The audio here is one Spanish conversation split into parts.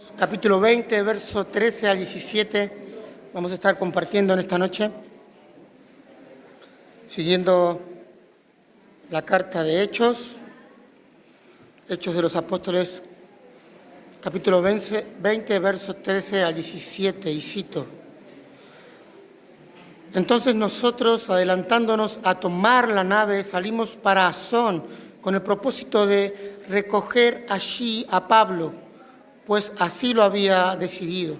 Capítulo 20, verso 13 al 17, vamos a estar compartiendo en esta noche, siguiendo la carta de Hechos de los Apóstoles, capítulo 20, verso 13 al 17, y cito: Entonces nosotros, adelantándonos a tomar la nave, salimos para Asón, con el propósito de recoger allí a Pablo, pues así lo había decidido,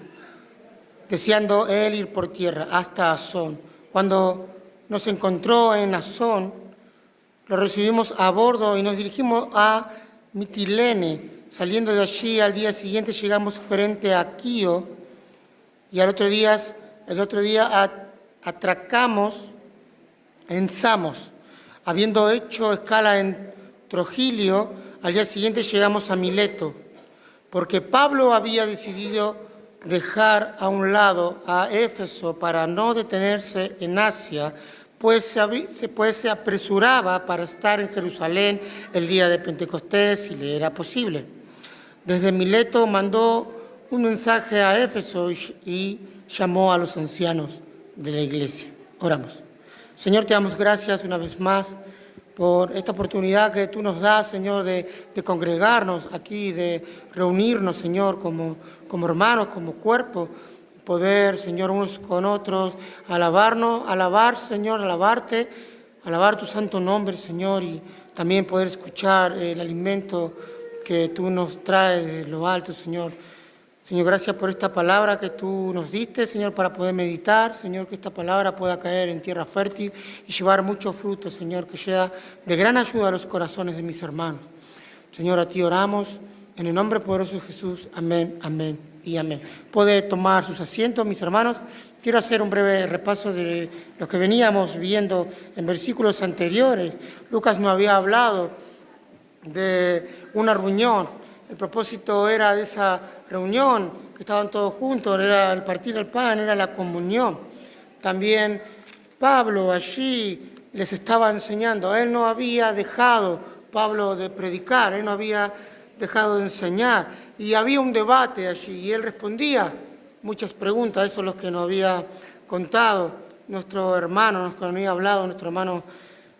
deseando él ir por tierra hasta Asón. Cuando nos encontró en Asón, lo recibimos a bordo y nos dirigimos a Mitilene. Saliendo de allí, al día siguiente llegamos frente a Quío, y el otro día atracamos en Samos. Habiendo hecho escala en Trogilio, al día siguiente llegamos a Mileto, porque Pablo había decidido dejar a un lado a Éfeso para no detenerse en Asia, pues se apresuraba para estar en Jerusalén el día de Pentecostés, si le era posible. Desde Mileto mandó un mensaje a Éfeso y llamó a los ancianos de la iglesia. Oramos. Señor, te damos gracias una vez más por esta oportunidad que tú nos das, Señor, de congregarnos aquí, de reunirnos, Señor, como hermanos, como cuerpo, poder, Señor, unos con otros, Señor, alabarte, alabar tu santo nombre, Señor, y también poder escuchar el alimento que tú nos traes de lo alto, Señor. Señor, gracias por esta palabra que tú nos diste, Señor, para poder meditar. Señor, que esta palabra pueda caer en tierra fértil y llevar mucho fruto, Señor, que sea de gran ayuda a los corazones de mis hermanos. Señor, a ti oramos, en el nombre poderoso de Jesús. Amén, amén y amén. Puede tomar sus asientos, mis hermanos. Quiero hacer un breve repaso de lo que veníamos viendo en versículos anteriores. Lucas nos había hablado de una reunión. El propósito era de esa reunión, que estaban todos juntos, era el partir el pan, era la comunión. También Pablo allí les estaba enseñando. Él no había dejado, Pablo, de predicar, él no había dejado de enseñar. Y había un debate allí y él respondía muchas preguntas. Eso es lo que nos había contado nuestro hermano, nos había hablado nuestro hermano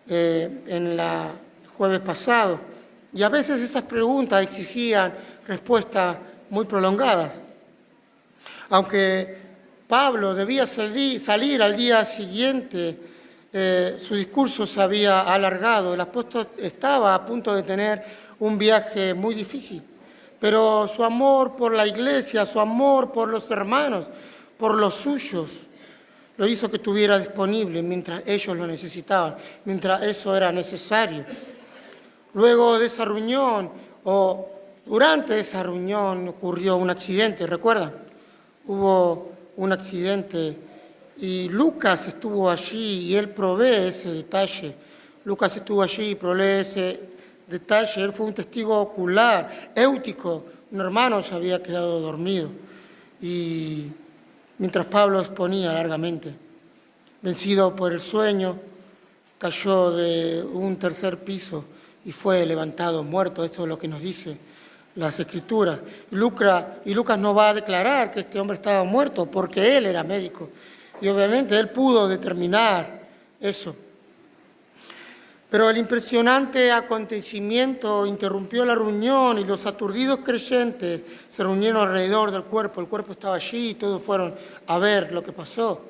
en el jueves pasado. Y a veces esas preguntas exigían respuestas muy prolongadas. Aunque Pablo debía salir al día siguiente, su discurso se había alargado. El apóstol estaba a punto de tener un viaje muy difícil. Pero su amor por la iglesia, su amor por los hermanos, por los suyos, lo hizo que estuviera disponible mientras ellos lo necesitaban, mientras eso era necesario. Luego de esa reunión, o durante esa reunión, ocurrió un accidente, ¿recuerdan? Hubo un accidente y Lucas estuvo allí y él provee ese detalle. Lucas estuvo allí y provee ese detalle. Él fue un testigo ocular. Éutico, un hermano, se había quedado dormido. Y mientras Pablo exponía largamente, vencido por el sueño, cayó de un tercer piso y fue levantado muerto. Esto es lo que nos dice las Escrituras. Y Lucas no va a declarar que este hombre estaba muerto porque él era médico. Y obviamente él pudo determinar eso. Pero el impresionante acontecimiento interrumpió la reunión y los aturdidos creyentes se reunieron alrededor del cuerpo. El cuerpo estaba allí y todos fueron a ver lo que pasó.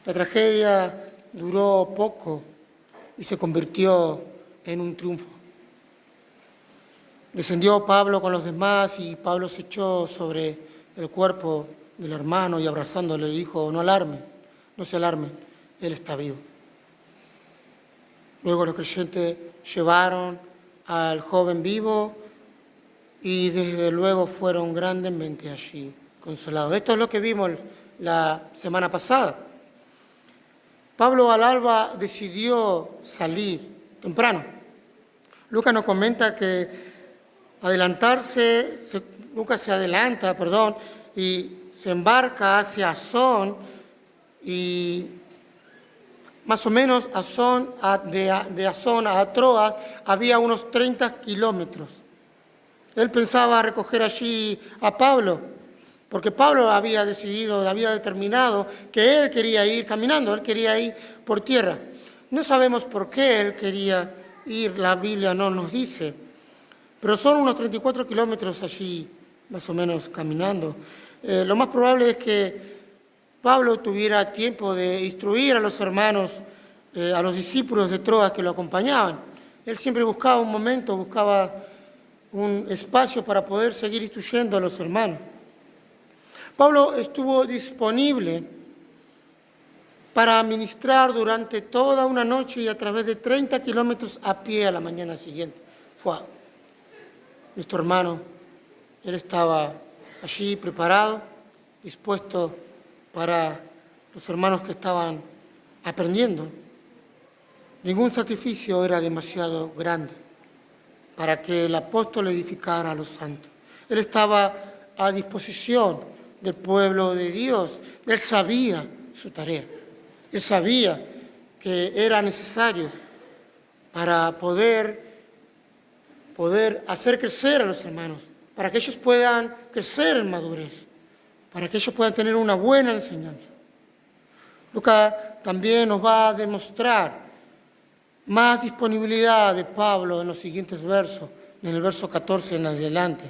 La tragedia duró poco y se convirtió en un triunfo. Descendió Pablo con los demás y Pablo se echó sobre el cuerpo del hermano y abrazándole le dijo: no se alarmen, él está vivo. Luego los creyentes llevaron al joven vivo y desde luego fueron grandemente allí consolados. Esto es lo que vimos la semana pasada. Pablo al alba decidió salir temprano. Lucas nos comenta que Lucas se adelanta, y se embarca hacia Asón, y más o menos de Asón a Troas había unos 30 kilómetros. Él pensaba recoger allí a Pablo, porque Pablo había decidido, había determinado que él quería ir caminando, él quería ir por tierra. No sabemos por qué él quería ir, la Biblia no nos dice, pero son unos 34 kilómetros allí, más o menos caminando. Lo más probable es que Pablo tuviera tiempo de instruir a los hermanos, a los discípulos de Troas que lo acompañaban. Él siempre buscaba un momento, buscaba un espacio para poder seguir instruyendo a los hermanos. Pablo estuvo disponible para ministrar durante toda una noche y a través de 30 kilómetros a pie a la mañana siguiente. Fue nuestro hermano, él estaba allí preparado, dispuesto para los hermanos que estaban aprendiendo. Ningún sacrificio era demasiado grande para que el apóstol edificara a los santos. Él estaba a disposición del pueblo de Dios. Él sabía su tarea. Él sabía que era necesario para poder hacer crecer a los hermanos, para que ellos puedan crecer en madurez, para que ellos puedan tener una buena enseñanza. Lucas también nos va a demostrar más disponibilidad de Pablo en los siguientes versos, en el verso 14 en adelante.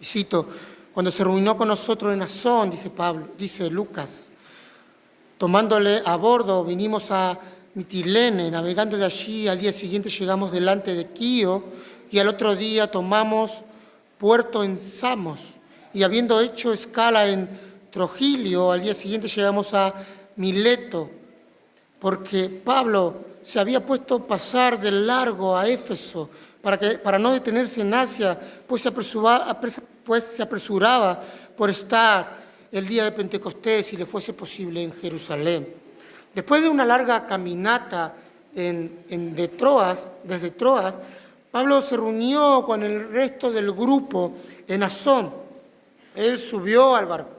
Y cito, cuando se reunió con nosotros en Asón, dice Lucas, tomándole a bordo, vinimos a Mitilene, navegando de allí, al día siguiente llegamos delante de Quío, y al otro día tomamos puerto en Samos, y habiendo hecho escala en Trogilio, al día siguiente llegamos a Mileto, porque Pablo se había puesto a pasar de largo a Éfeso para no detenerse en Asia, pues se apresuraba por estar el día de Pentecostés, si le fuese posible, en Jerusalén. Después de una larga caminata desde Troas, Pablo se reunió con el resto del grupo en Asón. Él subió al barco,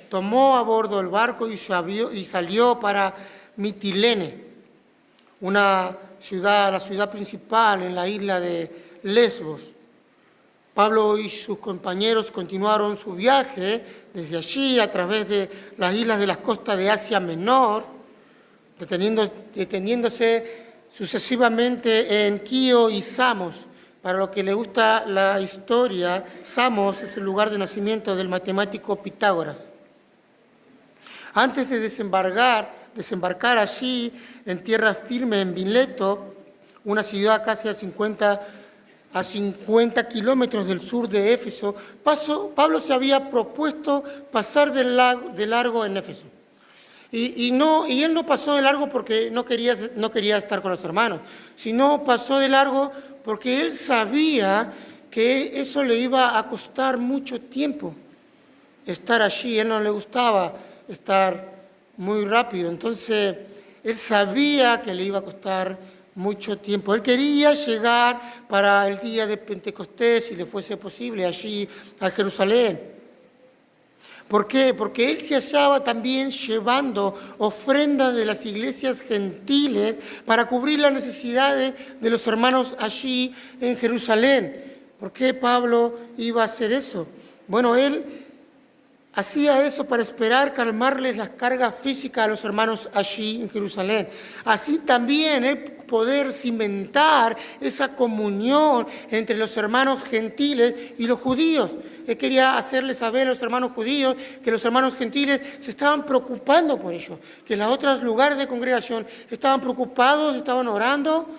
tomó a bordo el barco y salió para Mitilene, la ciudad principal en la isla de Lesbos. Pablo y sus compañeros continuaron su viaje desde allí a través de las islas de las costas de Asia Menor, deteniéndose sucesivamente en Quío y Samos. Para los que les gusta la historia, Samos es el lugar de nacimiento del matemático Pitágoras. Antes de desembarcar allí en tierra firme en Mileto, una ciudad casi a 50 kilómetros del sur de Éfeso, Pablo se había propuesto pasar de largo en Éfeso. Y él no pasó de largo porque no quería estar con los hermanos, sino pasó de largo porque él sabía que eso le iba a costar mucho tiempo estar allí. A él no le gustaba estar muy rápido, entonces él sabía que le iba a costar mucho tiempo. Él quería llegar para el día de Pentecostés, si le fuese posible, allí a Jerusalén. ¿Por qué? Porque él se hallaba también llevando ofrendas de las iglesias gentiles para cubrir las necesidades de los hermanos allí en Jerusalén. ¿Por qué Pablo iba a hacer eso? Bueno, él hacía eso para esperar calmarles las cargas físicas a los hermanos allí en Jerusalén. Así también él poder cimentar esa comunión entre los hermanos gentiles y los judíos. Él quería hacerles saber a los hermanos judíos que los hermanos gentiles se estaban preocupando por ellos, que en los otros lugares de congregación estaban preocupados, estaban orando,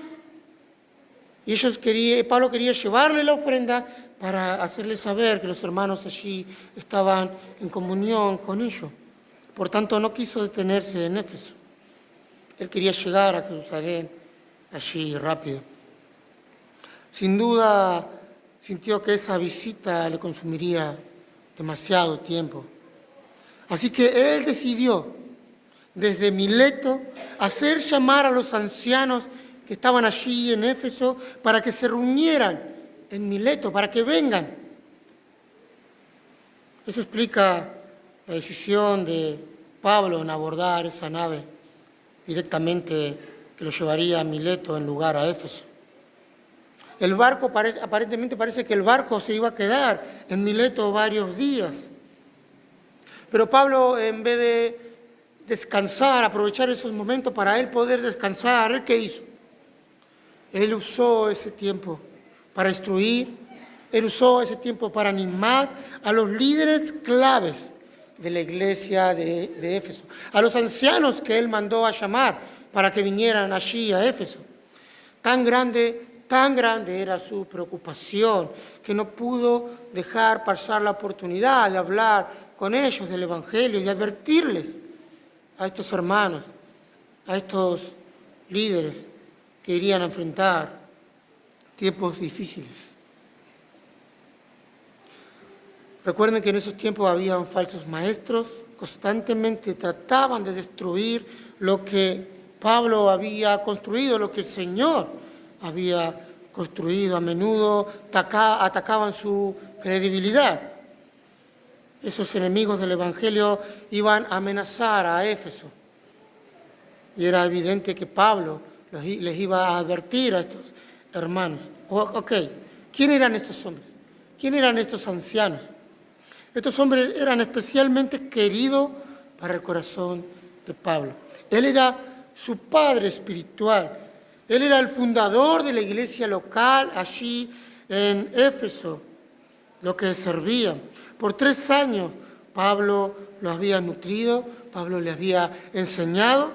y Pablo quería llevarle la ofrenda para hacerles saber que los hermanos allí estaban en comunión con ellos. Por tanto, no quiso detenerse en Éfeso. Él quería llegar a Jerusalén allí rápido. Sin duda, sintió que esa visita le consumiría demasiado tiempo. Así que él decidió, desde Mileto, hacer llamar a los ancianos que estaban allí en Éfeso para que se reunieran en Mileto, para que vengan. Eso explica la decisión de Pablo en abordar esa nave directamente que lo llevaría a Mileto en lugar a Éfeso. El barco, aparentemente parece que el barco se iba a quedar en Mileto varios días. Pero Pablo, en vez de descansar, aprovechar esos momentos para él poder descansar, ¿él qué hizo? Él usó ese tiempo para instruir, él usó ese tiempo para animar a los líderes claves de la iglesia de Éfeso, a los ancianos que él mandó a llamar para que vinieran allí a Éfeso. Tan grande era su preocupación que no pudo dejar pasar la oportunidad de hablar con ellos del Evangelio y de advertirles a estos hermanos, a estos líderes que irían a enfrentar tiempos difíciles. Recuerden que en esos tiempos habían falsos maestros, constantemente trataban de destruir lo que Pablo había construido, lo que el Señor había construido. A menudo atacaban su credibilidad. Esos enemigos del Evangelio iban a amenazar a Éfeso. Y era evidente que Pablo les iba a advertir a estos hermanos. Ok, ¿quién eran estos hombres? ¿Quién eran estos ancianos? Estos hombres eran especialmente queridos para el corazón de Pablo. Él era su padre espiritual. Él era el fundador de la iglesia local allí en Éfeso, lo que servía. Por 3 años Pablo lo había nutrido, Pablo le había enseñado,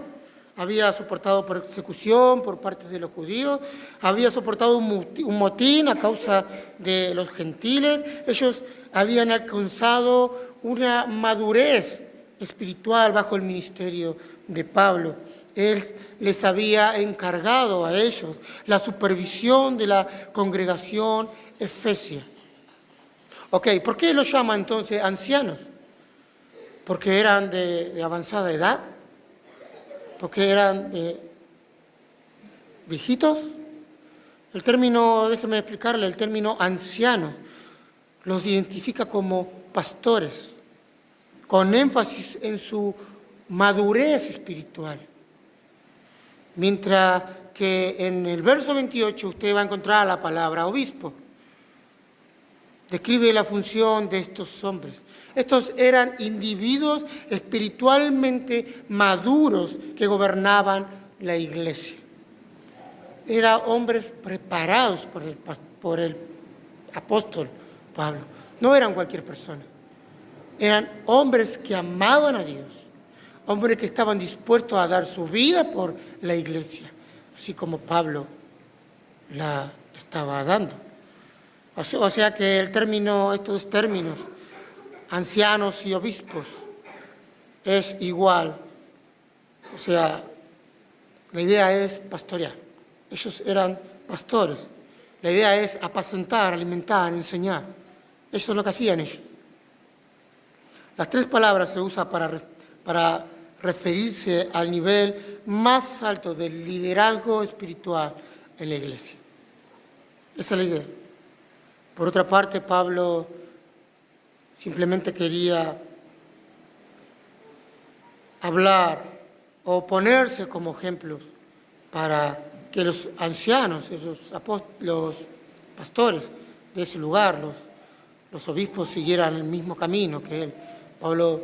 había soportado persecución por parte de los judíos, había soportado un motín a causa de los gentiles. Ellos habían alcanzado una madurez espiritual bajo el ministerio de Pablo. Él les había encargado a ellos la supervisión de la congregación efesia. Ok, ¿por qué los llama entonces ancianos? ¿Porque eran de avanzada edad? ¿Porque eran viejitos? El término, déjeme explicarle, el término ancianos los identifica como pastores, con énfasis en su madurez espiritual. Mientras que en el verso 28 usted va a encontrar la palabra obispo. Describe la función de estos hombres. Estos eran individuos espiritualmente maduros que gobernaban la iglesia. Eran hombres preparados por el apóstol Pablo. No eran cualquier persona. Eran hombres que amaban a Dios. Hombres que estaban dispuestos a dar su vida por la iglesia, así como Pablo la estaba dando. O sea que estos dos términos, ancianos y obispos, es igual. O sea, la idea es pastorear. Ellos eran pastores. La idea es apacentar, alimentar, enseñar. Eso es lo que hacían ellos. Las 3 palabras se usan para referirse al nivel más alto del liderazgo espiritual en la iglesia. Esa es la idea. Por otra parte, Pablo simplemente quería hablar o ponerse como ejemplo para que los ancianos, los pastores de ese lugar, los obispos siguieran el mismo camino que él. Pablo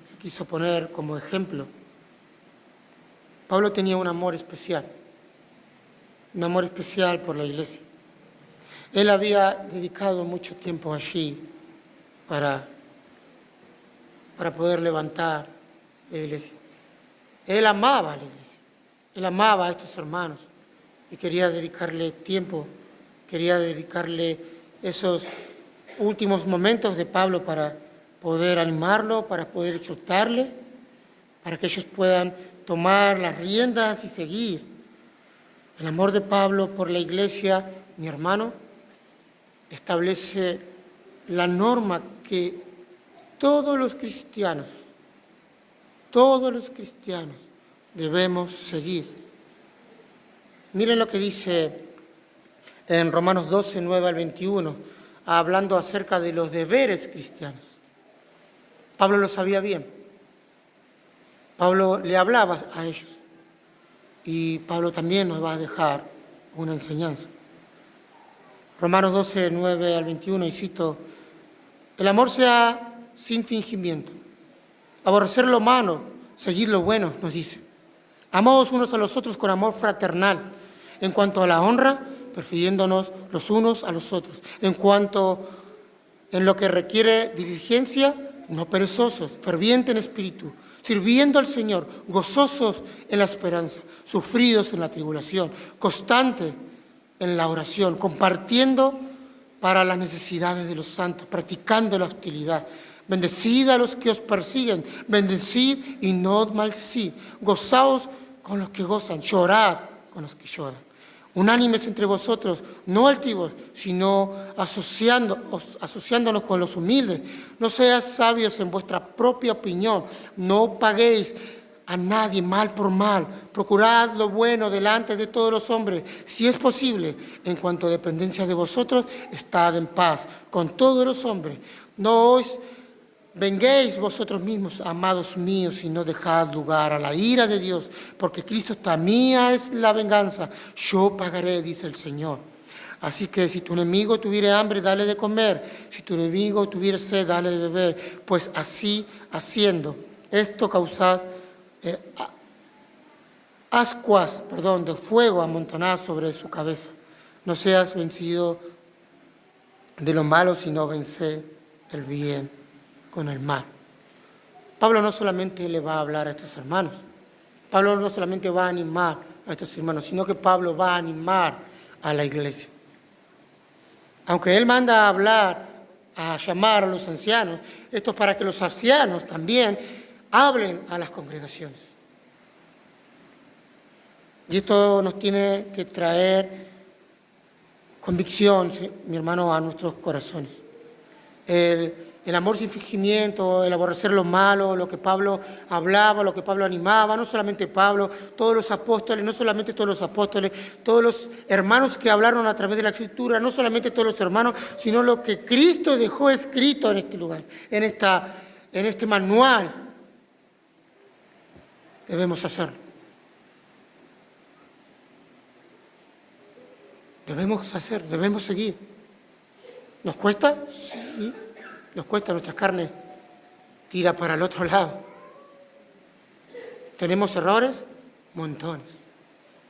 se quiso poner como ejemplo. Pablo tenía un amor especial por la iglesia. Él había dedicado mucho tiempo allí para poder levantar la iglesia. Él amaba a la iglesia, él amaba a estos hermanos y quería dedicarle tiempo, quería dedicarle esos últimos momentos de Pablo para poder animarlo, para poder exhortarle, para que ellos puedan tomar las riendas y seguir. El amor de Pablo por la iglesia, mi hermano, establece la norma que todos los cristianos debemos seguir. Miren lo que dice en Romanos 12, 9 al 21, hablando acerca de los deberes cristianos. Pablo lo sabía bien. Pablo le hablaba a ellos. Y Pablo también nos va a dejar una enseñanza. Romanos 12, 9 al 21, y cito, el amor sea sin fingimiento, aborrecer lo malo, seguir lo bueno, nos dice. Amaos unos a los otros con amor fraternal. En cuanto a la honra, prefiriéndonos los unos a los otros. En lo que requiere diligencia, no perezosos, fervientes en espíritu, sirviendo al Señor, gozosos en la esperanza, sufridos en la tribulación, constantes en la oración, compartiendo para las necesidades de los santos, practicando la hostilidad. Bendecid a los que os persiguen, bendecid y no maldecid, gozaos con los que gozan, llorad con los que lloran. Unánimes entre vosotros, no altivos, sino asociándonos con los humildes. No seáis sabios en vuestra propia opinión, no paguéis a nadie mal por mal. Procurad lo bueno delante de todos los hombres. Si es posible, en cuanto a dependencia de vosotros, estad en paz con todos los hombres. No os venguéis vosotros mismos, amados míos, sino dejad lugar a la ira de Dios, porque Cristo está, mía es la venganza, yo pagaré, dice el Señor. Así que si tu enemigo tuviere hambre, dale de comer, si tu enemigo tuviere sed, dale de beber, pues así haciendo, esto causad ascuas, de fuego amontonadas sobre su cabeza. No seas vencido de lo malo, sino vence el bien con el mal. Pablo no solamente le va a hablar a estos hermanos, Pablo no solamente va a animar a estos hermanos, sino que Pablo va a animar a la iglesia. Aunque él manda a hablar, a llamar a los ancianos, esto es para que los ancianos también hablen a las congregaciones. Y esto nos tiene que traer convicción, ¿sí?, mi hermano, a nuestros corazones. El amor sin fingimiento, el aborrecer lo malo, lo que Pablo hablaba, lo que Pablo animaba, no solamente Pablo, todos los apóstoles, no solamente todos los apóstoles, todos los hermanos que hablaron a través de la Escritura, no solamente todos los hermanos, sino lo que Cristo dejó escrito en este lugar, en este manual. Debemos hacerlo. Debemos seguir. ¿Nos cuesta? Sí. Nos cuesta, nuestra carne tira para el otro lado. ¿Tenemos errores? Montones.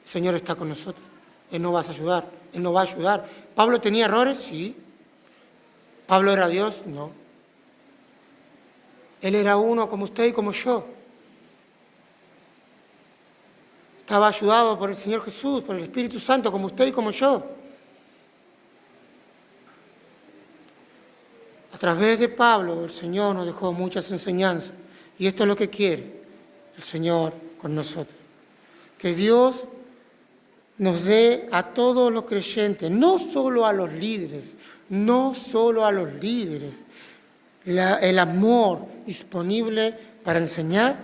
El Señor está con nosotros. Él nos va a ayudar. Él nos va a ayudar. ¿Pablo tenía errores? Sí. ¿Pablo era Dios? No. Él era uno como usted y como yo. Estaba ayudado por el Señor Jesús, por el Espíritu Santo, como usted y como yo. A través de Pablo, el Señor nos dejó muchas enseñanzas. Y esto es lo que quiere el Señor con nosotros. Que Dios nos dé a todos los creyentes, no solo a los líderes, el amor disponible para enseñar,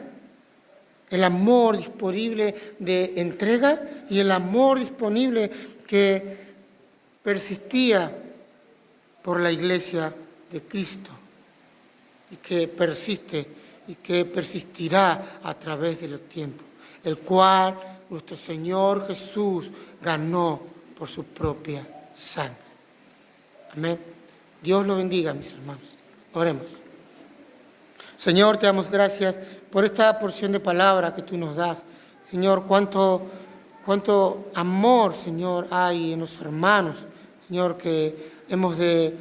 el amor disponible de entrega y el amor disponible que persistía por la iglesia de Cristo y que persiste y que persistirá a través de los tiempos, el cual nuestro Señor Jesús ganó por su propia sangre. Amén. Dios lo bendiga, mis hermanos. Oremos. Señor, te damos gracias por esta porción de palabra que tú nos das. Señor, cuánto amor, Señor, hay en los hermanos, Señor, que hemos de